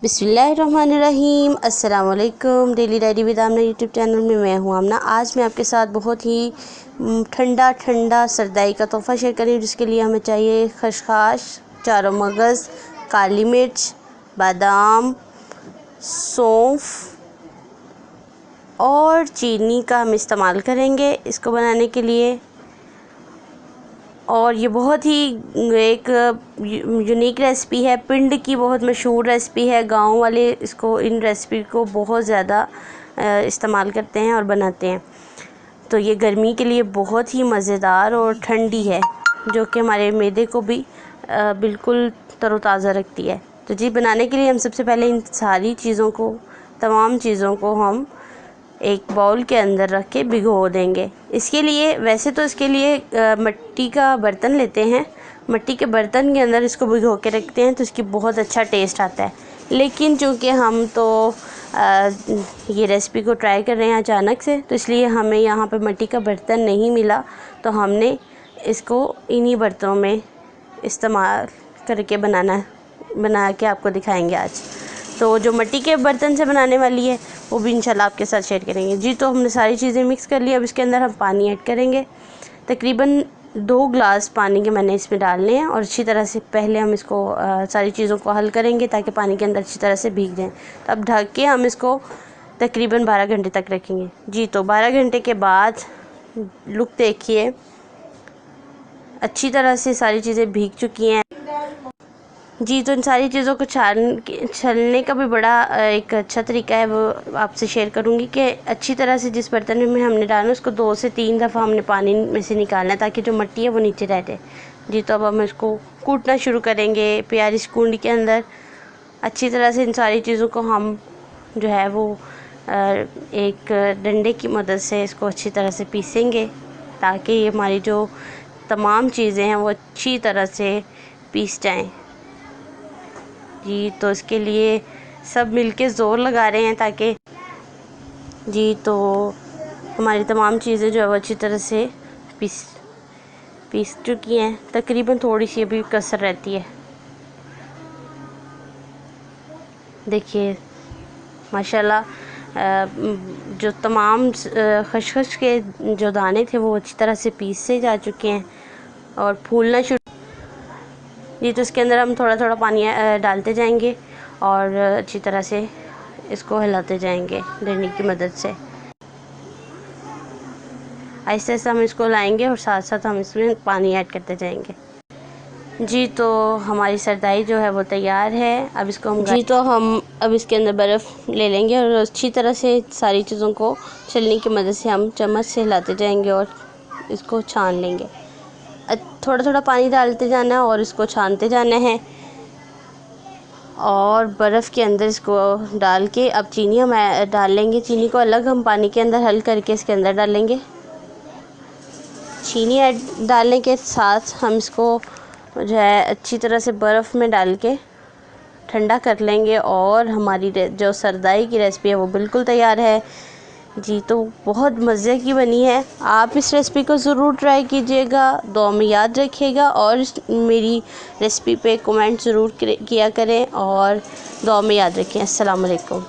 बिस्मिल्लाहिर्रहमानिर्रहीम। अस्सलाम वालेकुम। Daily diary with Amna YouTube channel में मैं हूँ आमना। आज मैं आपके साथ बहुत ही ठंडा ठंडा सरदाई का तोहफ़ा शेयर करी, जिसके लिए हमें चाहिए खसखस, चारों मगज़, काली मिर्च, बादाम, सौंफ और चीनी का हम इस्तेमाल करेंगे इसको बनाने के लिए। और ये बहुत ही एक यूनिक रेसिपी है, पिंड की बहुत मशहूर रेसिपी है। गांव वाले इन रेसिपी को बहुत ज़्यादा इस्तेमाल करते हैं और बनाते हैं। तो ये गर्मी के लिए बहुत ही मज़ेदार और ठंडी है, जो कि हमारे मैदे को भी बिल्कुल तरोताज़ा रखती है। तो जी, बनाने के लिए हम सबसे पहले इन सारी चीज़ों को, तमाम चीज़ों को हम एक बाउल के अंदर रख के भिगो देंगे। इसके लिए मिट्टी का बर्तन लेते हैं। मिट्टी के बर्तन के अंदर इसको भिगो के रखते हैं तो इसकी बहुत अच्छा टेस्ट आता है। लेकिन चूँकि हम तो ये रेसिपी को ट्राई कर रहे हैं अचानक से, तो इसलिए हमें यहाँ पे मिट्टी का बर्तन नहीं मिला, तो हमने इसको इन्हीं बर्तनों में इस्तेमाल करके बना के आपको दिखाएंगे आज। तो जो मिट्टी के बर्तन से बनाने वाली है वो भी इंशाल्लाह आपके साथ शेयर करेंगे। जी, तो हमने सारी चीज़ें मिक्स कर ली। अब इसके अंदर हम पानी ऐड करेंगे। तकरीबन 2 ग्लास पानी के मैंने इसमें डालने हैं और अच्छी तरह से पहले हम इसको सारी चीज़ों को हल करेंगे ताकि पानी के अंदर अच्छी तरह से भीग जाएँ। तो अब ढक के हम इसको तकरीबन 12 घंटे तक रखेंगे। जी, तो 12 घंटे के बाद लुक देखिए, अच्छी तरह से सारी चीज़ें भीग चुकी हैं। जी, तो इन सारी चीज़ों को छलने का भी बड़ा एक अच्छा तरीका है, वो आपसे शेयर करूँगी कि अच्छी तरह से जिस बर्तन में हमने डालना उसको 2 से 3 दफ़ा हमने पानी में से निकालना है, ताकि जो मिट्टी है वो नीचे रह जाए। जी, तो अब हम इसको कूटना शुरू करेंगे प्यारी सी कूंडी के अंदर। अच्छी तरह से इन सारी चीज़ों को हम जो है वो एक डंडे की मदद से इसको अच्छी तरह से पीसेंगे, ताकि ये हमारी जो तमाम चीज़ें हैं वो अच्छी तरह से पीस जाएँ। जी, तो इसके लिए सब मिलके ज़ोर लगा रहे हैं ताकि जी, तो हमारी तमाम चीज़ें जो है वो अच्छी तरह से पीस चुकी हैं। तकरीबन थोड़ी सी अभी कसर रहती है। देखिए माशाल्लाह, जो तमाम खसखस के जो दाने थे वो अच्छी तरह से पीसे जा चुके हैं और फूलना शुरू। जी, तो इसके अंदर हम थोड़ा थोड़ा पानी डालते जाएंगे और अच्छी तरह से इसको हिलाते जाएंगे डंडे की मदद से। आहिस्ते आहिस्ते हम इसको लाएंगे और साथ साथ हम इसमें पानी ऐड करते जाएंगे। जी, तो हमारी सरदाई जो है वो तैयार है। अब हम अब इसके अंदर बर्फ़ ले लेंगे और अच्छी तरह से सारी चीज़ों को छलनी की मदद से हम चम्मच से हिलाते जाएंगे और इसको छान लेंगे। थोड़ा थोड़ा पानी डालते जाना है और इसको छानते जाना है। और बर्फ़ के अंदर इसको डाल के अब चीनी हम डाल लेंगे। चीनी को अलग हम पानी के अंदर हल करके इसके अंदर डालेंगे। चीनी डालने के साथ हम इसको जो है अच्छी तरह से बर्फ़ में डाल के ठंडा कर लेंगे और हमारी जो सरदाई की रेसिपी है वो बिल्कुल तैयार है। जी, तो बहुत मज़े की बनी है। आप इस रेसिपी को ज़रूर ट्राई कीजिएगा, दुआ में याद रखिएगा और मेरी रेसिपी पे कमेंट ज़रूर किया करें और दुआ में याद रखें। अस्सलाम वालेकुम।